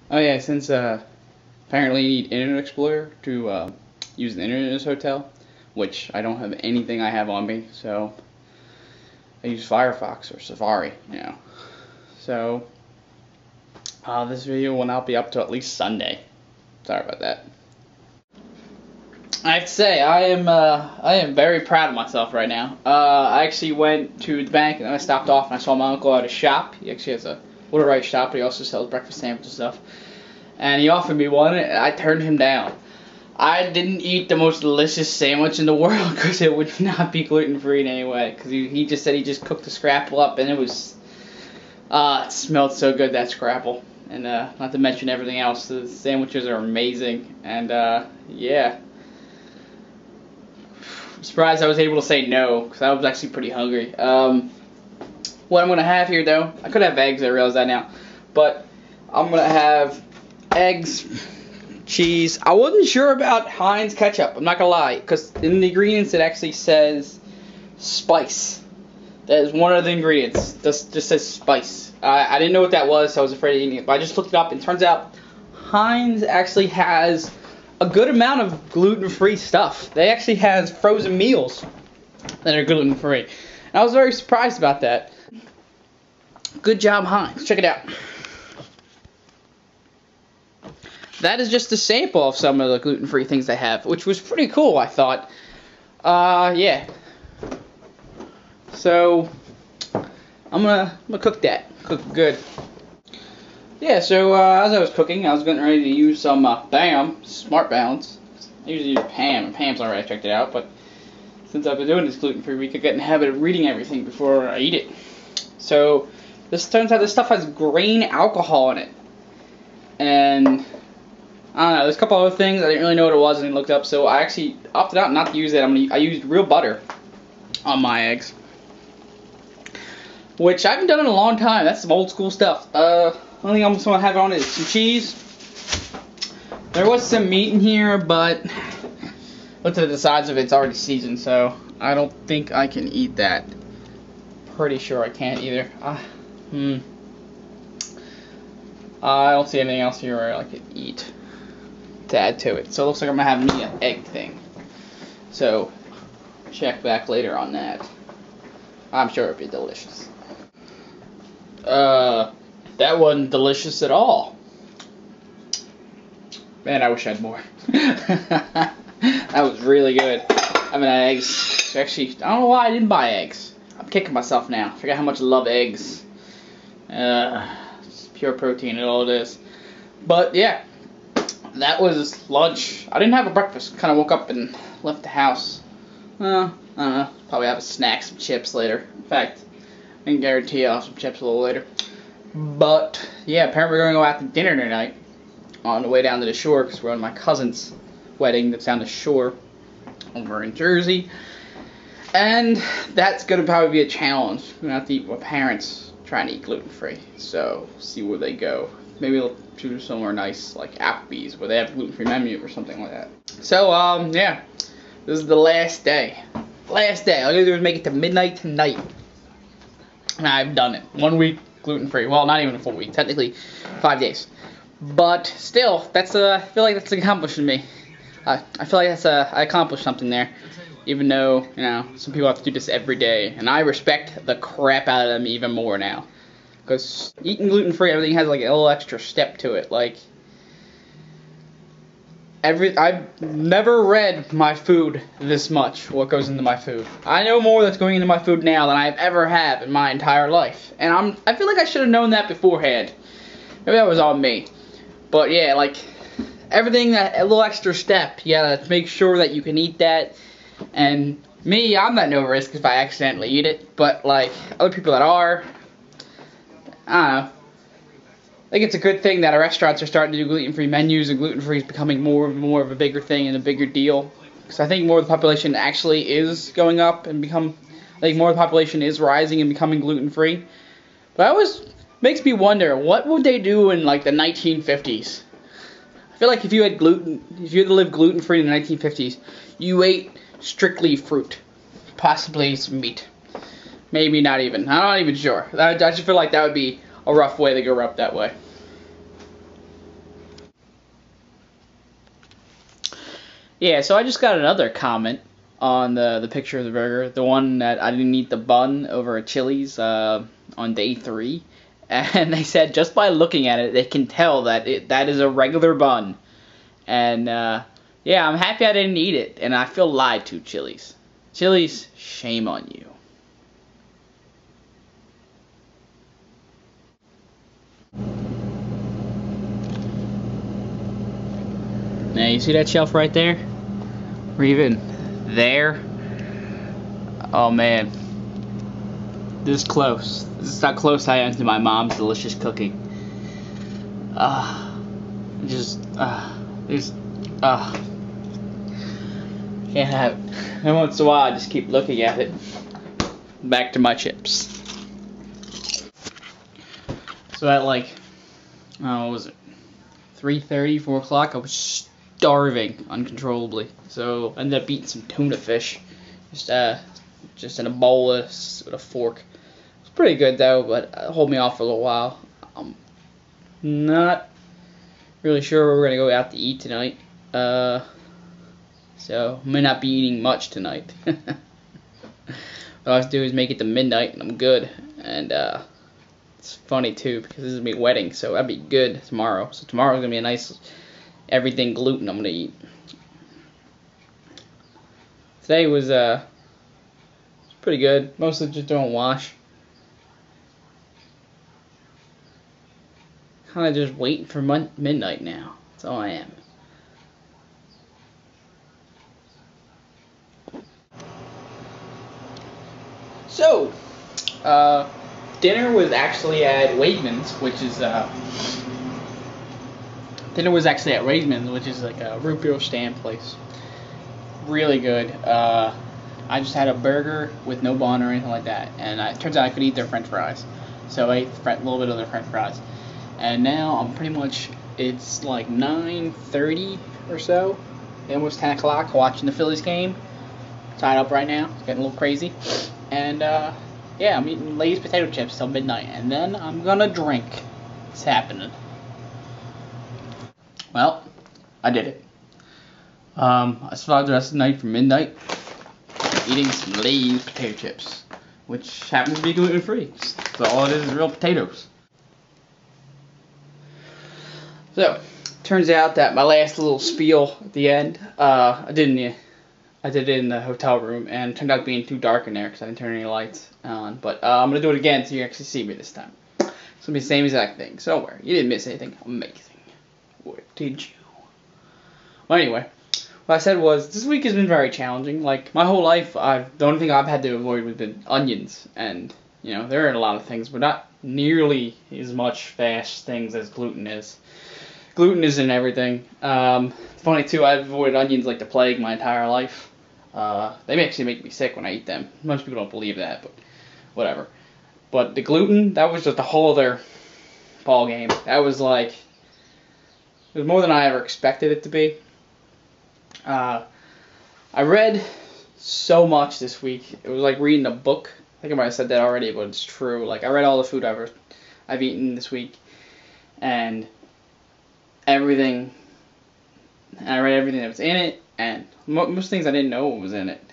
Oh yeah, since apparently you need Internet Explorer to use the internet in this hotel, which I don't have anything I have on me, so I use Firefox or Safari, you know. So this video will not be up till at least Sunday. Sorry about that. I have to say I am very proud of myself right now. I actually went to the bank and then I stopped off and I saw my uncle at a shop. He actually has a water right shop, but he also sells breakfast sandwiches and stuff. And he offered me one, and I turned him down. I didn't eat the most delicious sandwich in the world because it would not be gluten-free in any way. Because he just said he just cooked the scrapple up, and it was, it smelled so good, that scrapple. And not to mention everything else, the sandwiches are amazing. And yeah, I'm surprised I was able to say no because I was actually pretty hungry. What I'm gonna have here though, I could have eggs. I realize that now, but I'm gonna have eggs, cheese. I wasn't sure about Heinz ketchup, I'm not gonna lie, because in the ingredients it actually says spice. That is one of the ingredients. Just says spice. I didn't know what that was, so I was afraid of eating it, but I just looked it up and it turns out Heinz actually has a good amount of gluten-free stuff. They actually has frozen meals that are gluten-free. And I was very surprised about that. Good job, Heinz. Check it out. That is just a sample of some of the gluten-free things they have, which was pretty cool, I thought. Yeah. So, I'm gonna cook that. Cook good. Yeah, so as I was cooking, I was getting ready to use some BAM, Smart Balance. I usually use Pam, and Pam's already checked it out, but since I've been doing this gluten-free week, I get in the habit of reading everything before I eat it. So, this turns out this stuff has grain alcohol in it. And I don't know, there's a couple other things I didn't really know what it was and I looked up, so I actually opted out not to use it. I used real butter on my eggs, which I haven't done in a long time. That's some old school stuff. Only thing I'm going to have on is some cheese. There was some meat in here, but looked at the size of it, it's already seasoned, so I don't think I can eat that. Pretty sure I can't either. I don't see anything else here where I could eat to add to it. So it looks like I'm going to have me an egg thing. So, check back later on that. I'm sure it'll be delicious. That wasn't delicious at all. Man, I wish I had more. That was really good. I haven't had eggs. Actually, I don't know why I didn't buy eggs. I'm kicking myself now. I forgot how much I love eggs. It's pure protein and all it is. But yeah. That was lunch. I didn't have a breakfast. Kind of woke up and left the house. I don't know. Probably have a snack, some chips later. In fact, I can guarantee I'll have some chips a little later. But, yeah, apparently we're going to go out to dinner tonight on the way down to the shore because we're on my cousin's wedding that's down the shore over in Jersey. And that's going to probably be a challenge. I'm going to have to eat with my parents trying to eat gluten-free. So, see where they go. Maybe they'll choose somewhere nice like Applebee's where they have gluten-free menu or something like that. So, yeah. This is the last day. Last day. All I gotta do is make it to midnight tonight. And I've done it. 1 week gluten-free. Well, not even a full week. Technically, 5 days. But still, that's I feel like that's accomplishing me. I feel like that's I accomplished something there. Even though, you know, some people have to do this every day. And I respect the crap out of them even more now. Because eating gluten-free, everything has like a little extra step to it. Like, I've never read my food this much, what goes into my food. I know more that's going into my food now than I've ever have in my entire life. And I feel like I should have known that beforehand. Maybe that was on me. But yeah, like, everything, that a little extra step, you gotta make sure that you can eat that. And me, I'm at no risk if I accidentally eat it. But, like, other people that are, I don't know. I think it's a good thing that our restaurants are starting to do gluten-free menus, and gluten-free is becoming more and more of a bigger thing and a bigger deal. Because I think more of the population actually is going up and I think more of the population is rising and becoming gluten-free. But it always makes me wonder, what would they do in like the 1950s? I feel like if you had to live gluten-free in the 1950s, you ate strictly fruit, possibly some meat. Maybe not even. I'm not even sure. I just feel like that would be a rough way to go up that way. Yeah, so I just got another comment on the picture of the burger, the one that I didn't eat the bun over at Chili's on day 3, and they said just by looking at it, they can tell that that is a regular bun, and yeah, I'm happy I didn't eat it, and I feel lied to, Chili's. Chili's, shame on you. Now, you see that shelf right there? Or even there? Oh man. This close. This is how close I am to my mom's delicious cooking. Just, can't have it. And once in a while, I just keep looking at it. Back to my chips. So at like, what was it? 3:30, 4 o'clock, I was starving uncontrollably. So I ended up eating some tuna fish. Just in a bowl with a fork. It's pretty good though, but it hold me off for a little while. I'm not really sure where we're gonna go out to eat tonight. So I may not be eating much tonight. All I have to do is make it to midnight and I'm good. And it's funny too because this is my wedding, so that'd be good tomorrow. So tomorrow's gonna be a nice everything gluten I'm gonna eat. Today was pretty good. Mostly just doing wash. Kind of just waiting for midnight now. That's all I am. So, dinner was actually at Wegmans, which is like a root beer stand place. Really good. I just had a burger with no bun or anything like that, and it turns out I could eat their French fries, so I ate a little bit of their French fries. And now I'm pretty much, it's like 9:30 or so, almost 10 o'clock, watching the Phillies game. Tied up right now, it's getting a little crazy. And yeah, I'm eating Lay's potato chips till midnight, and then I'm gonna drink. It's happening. Well, I did it. I survived the rest of the night from midnight, eating some Lay's potato chips, which happens to be gluten free. So all it is real potatoes. So, turns out that my last little spiel at the end, I did it in the hotel room, and it turned out being too dark in there because I didn't turn any lights on. But I'm going to do it again so you actually see me this time. It's going to be the same exact thing. So don't worry, you didn't miss anything amazing. Or did you? Well, anyway, what I said was, this week has been very challenging. Like, my whole life, the only thing I've had to avoid has been onions. And, you know, there are a lot of things, but not nearly as much fast things as gluten is. Gluten is in everything. Funny too, I've avoided onions like the plague my entire life. They actually make me sick when I eat them. Most people don't believe that, but whatever. But the gluten, that was just a whole other ball game. That was like, it was more than I ever expected it to be. I read so much this week. It was like reading a book. I think I might have said that already, but it's true. Like, I read all the food I've eaten this week, and everything. And I read everything that was in it, and most things I didn't know what was in it.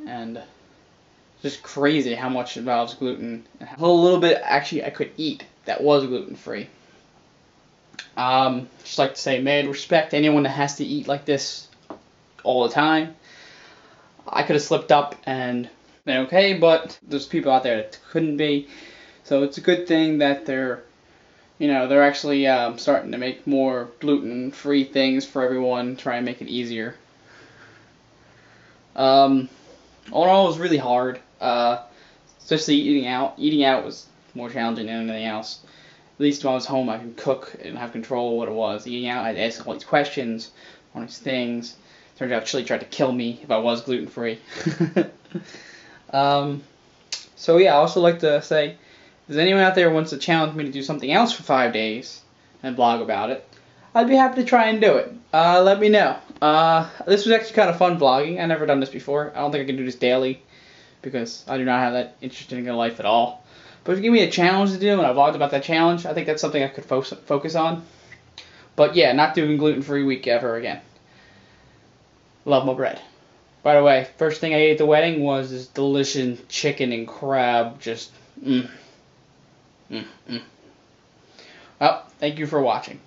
And it's just crazy how much involves gluten. And how little bit actually I could eat that was gluten free. Just like to say, mad respect to anyone that has to eat like this all the time. I could have slipped up and been okay, but there's people out there that couldn't be. So it's a good thing that they're actually starting to make more gluten-free things for everyone, try and make it easier. All in all, it was really hard, especially eating out. Eating out was more challenging than anything else. At least when I was home, I could cook and have control of what it was. Eating out, I'd ask all these questions, all these things. Turns out Chili tried to kill me if I was gluten-free. So yeah, I also like to say, if there's anyone out there who wants to challenge me to do something else for 5 days and blog about it, I'd be happy to try and do it. Let me know. This was actually kind of fun vlogging. I've never done this before. I don't think I can do this daily because I do not have that interesting a life at all. But if you give me a challenge to do and I vlogged about that challenge, I think that's something I could focus on. But yeah, not doing gluten-free week ever again. Love my bread. By the way, first thing I ate at the wedding was this delicious chicken and crab. Just, Well, thank you for watching.